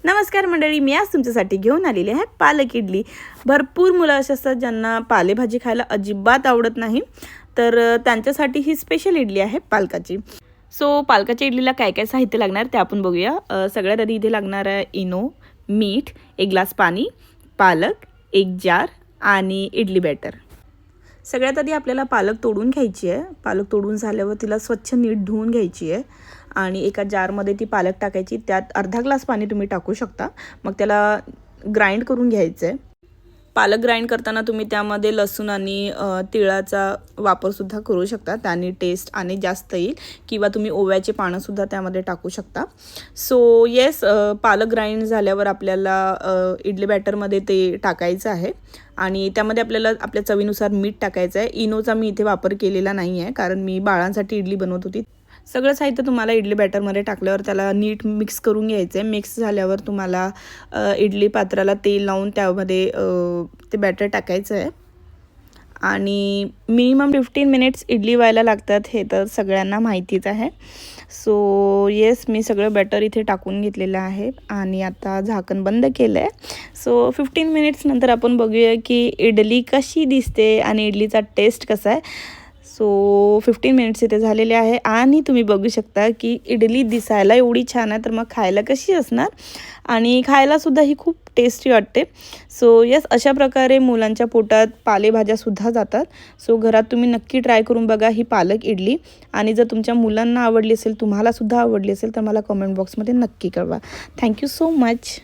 नमस्कार मंडळी, मी आज तुमच्यासाठी घेऊन आलेली आहे पालक इडली। भरपूर मुलं असे असतात ज्यांना पालेभाजी खायला अजिबात आवडत नाही, तर त्यांच्यासाठी ही स्पेशल इडली आहे पालकाची। सो पालकाच्या इडलीला काय काय साहित्य लागणार ते आपण बघूया। सगळ्यात आधी इथे लागणार आहे इनो, मीठ, 1 ग्लास पाणी, पालक, 1 जार आणि इडली बॅटर। सगळ्यात आधी आपल्याला पालक तोडून घ्यायची आहे। पालक तोडून झाल्यावर तिला स्वच्छ नीट धुवून घ्यायची आहे आणि एका जारमध्ये ती पालक टाकायची। त्यात अर्धा ग्लास पाणी तुम्ही टाकू शकता। मग त्याला ग्राइंड करून घ्यायचं आहे। पालक ग्राइंड करताना तुम्ही त्यामध्ये लसूण आणि तिळाचा वापरसुद्धा करू शकता, त्याने टेस्ट आणि जास्त येईल, किंवा तुम्ही ओव्याचे पानंसुद्धा त्यामध्ये टाकू शकता। सो येस, पालक ग्राइंड झाल्यावर आपल्याला इडली बॅटरमध्ये ते टाकायचं आहे आणि त्यामध्ये आपल्याला आपल्या चवीनुसार मीठ टाकायचं आहे। इनोचा मी इथे वापर केलेला नाही आहे, कारण मी बाळांसाठी इडली बनवत होती। सगळं साहित्य तुम्हाला इडली बॅटरमध्ये टाकल्यावर त्याला नीट मिक्स करून घ्यायचं आहे। मिक्स झाल्यावर तुम्हाला इडली पात्राला तेल लावून त्यामध्ये ते बॅटर टाकायचं आहे आणि मिनिमम 15 मिनिट्स इडली व्हायला लागतात, हे तर सगळ्यांना माहितीच आहे। सो येस, मी सगळं बॅटर इथे टाकून घेतलेलं आहे आणि आता झाकण बंद केलं आहे। सो 15 मिनिट्स नंतर आपण बघूया की इडली कशी दिसते आणि इडलीचा टेस्ट कसा आहे। सो 15 मिनिट्स इथे झालेले आहे आणि तुम्ही बघू शकता की इडली दिसायला एवढी छान आहे, तर मग खायला कशी असणार, आणि खायलासुद्धा ही खूप टेस्टी वाटते। सो येस, अशा प्रकारे मुलांच्या पोटात पालेभाज्यासुद्धा जातात। सो घरात तुम्ही नक्की ट्राय करून बघा ही पालक इडली, आणि जर तुमच्या मुलांना आवडली असेल, तुम्हालासुद्धा आवडली असेल, तर मला कमेंट बॉक्समध्ये नक्की कळवा। Thank you so much.